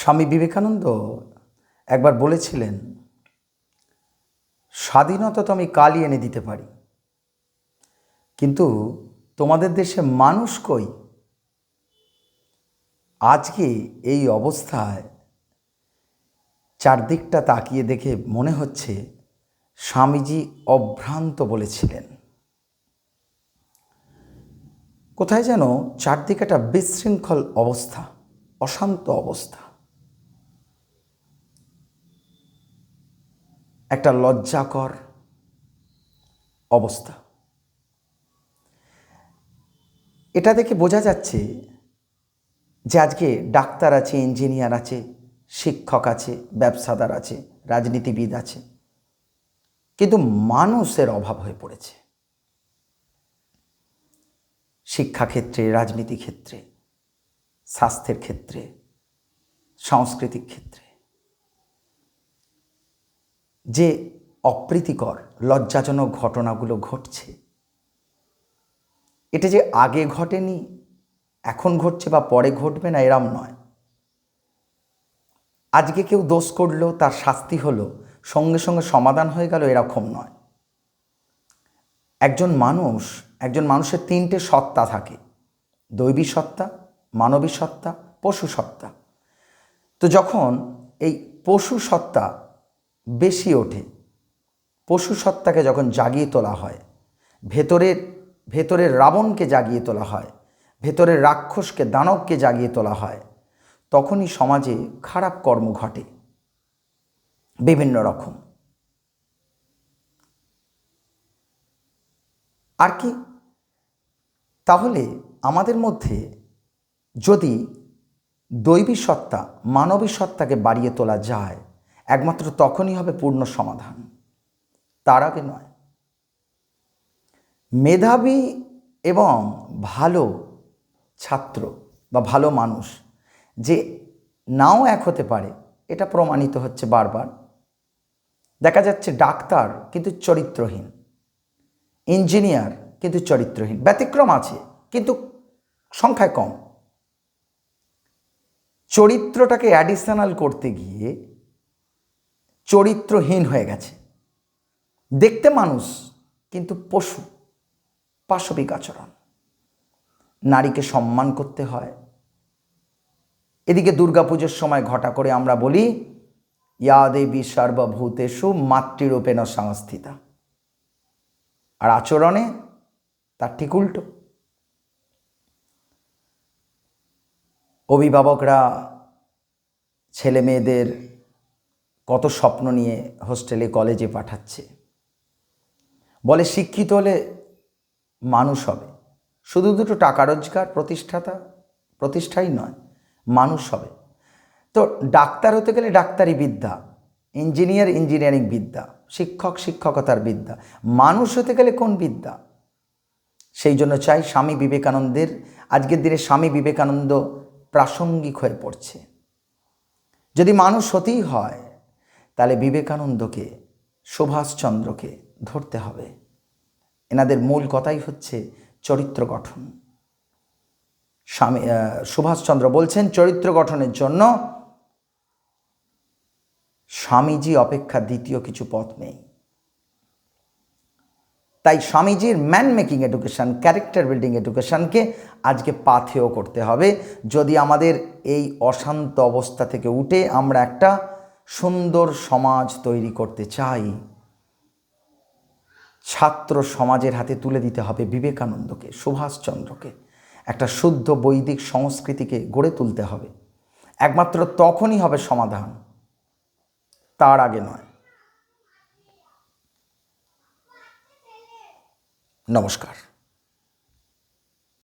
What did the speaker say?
স্বামী বিবেকানন্দ একবার বলেছিলেন, স্বাধীনতা তো আমি কালই এনে দিতে পারি, কিন্তু তোমাদের দেশে মানুষ কই? আজকে এই অবস্থায় চারদিকটা তাকিয়ে দেখে মনে হচ্ছে স্বামীজি অভ্রান্ত বলেছিলেন। কোথায় যেন চারদিকে একটা বিশৃঙ্খল অবস্থা, অশান্ত অবস্থা, একটা লজ্জাকর অবস্থা। এটা দেখে বোঝা যাচ্ছে যে আজকে ডাক্তার আছে, ইঞ্জিনিয়ার আছে, শিক্ষক আছে, ব্যবসাদার আছে, রাজনীতিবিদ আছে, কিন্তু মানুষের অভাব হয়ে পড়েছে। শিক্ষাক্ষেত্রে, রাজনীতি ক্ষেত্রে, স্বাস্থ্যের ক্ষেত্রে, সাংস্কৃতিক ক্ষেত্রে যে অপ্রীতিকর লজ্জাজনক ঘটনাগুলো ঘটছে, এটা যে আগে ঘটেনি, এখন ঘটছে বা পরে ঘটবে না, এরম নয়। আজকে কেউ দোষ করলো, তার শাস্তি হলো, সঙ্গে সঙ্গে সমাধান হয়ে গেল, এরকম নয়। একজন মানুষের তিনটে সত্তা থাকে: দৈবী সত্তা, মানবী সত্তা, পশু সত্তা। তো যখন এই পশু সত্তা বেশি ওঠে, পশু সত্তাকে যখন জাগিয়ে তোলা হয়, ভেতরের রাবণকে জাগিয়ে তোলা হয়, ভেতরের রাক্ষসকে, দানবকে জাগিয়ে তোলা হয়, তখনই সমাজে খারাপ কর্ম ঘটে বিভিন্ন রকম। আর কি, তাহলে আমাদের মধ্যে যদি দৈবী সত্তা, মানবী সত্তাকে বাড়িয়ে তোলা যায়, একমাত্র তখনই হবে পূর্ণ সমাধান, তার আগে নয়। মেধাবী এবং ভালো ছাত্র বা ভালো মানুষ যে নাও এক হতে পারে, এটা প্রমাণিত হচ্ছে বারবার। দেখা যাচ্ছে ডাক্তার কিন্তু চরিত্রহীন, ইঞ্জিনিয়ার কিন্তু চরিত্রহীন। ব্যতিক্রম আছে, কিন্তু সংখ্যায় কম। চরিত্রটাকে অ্যাডিশনাল করতে গিয়ে চরিত্রহীন হয়ে গেছে। দেখতে মানুষ, কিন্তু পশু, পাশবিক আচরণ। নারীকে সম্মান করতে হয়। এদিকে দুর্গাপুজোর সময় ঘটা করে আমরা বলি, ইয়া দেবী সর্বভূতেষু মাতৃরূপেণ সংস্থিতা, আর আচরণে তার ঠিক উল্টো। অভিভাবকরা ছেলে মেয়েদের কত স্বপ্ন নিয়ে হোস্টেলে, কলেজে পাঠাচ্ছে, বলে শিক্ষিত হলে মানুষ হবে। শুধু দুটো টাকা রোজগার, প্রতিষ্ঠাই নয়, মানুষ হবে। তো ডাক্তার হতে গেলে ডাক্তারি বিদ্যা, ইঞ্জিনিয়ার ইঞ্জিনিয়ারিং বিদ্যা, শিক্ষক শিক্ষকতার বিদ্যা। মানুষ হতে গেলে কোন বিদ্যা? সেই জন্য চাই স্বামী বিবেকানন্দের, আজকের দিনে স্বামী বিবেকানন্দ প্রাসঙ্গিক হয়ে পড়ছে। যদি মানুষ হতেই হয়, তাহলে বিবেকানন্দকে, সুভাষচন্দ্রকে ধরতে হবে। এনাদের মূল কথাই হচ্ছে চরিত্র গঠন। সুভাষচন্দ্র বলছেন, চরিত্র গঠনের জন্য স্বামীজি অপেক্ষা দ্বিতীয় কিছু পথ নেই। তাই স্বামীজির man making education, character building এডুকেশনকে আজকে পাথেয় করতে হবে, যদি আমাদের এই অশান্ত অবস্থা থেকে উঠে আমরা একটা সুন্দর সমাজ তৈরি করতে চাই। ছাত্র সমাজের হাতে তুলে দিতে হবে বিবেকানন্দকে, সুভাষচন্দ্রকে। একটা শুদ্ধ বৈদিক সংস্কৃতিকে গড়ে তুলতে হবে। একমাত্র তখনই হবে সমাধান, তার আগে নয়। নমস্কার।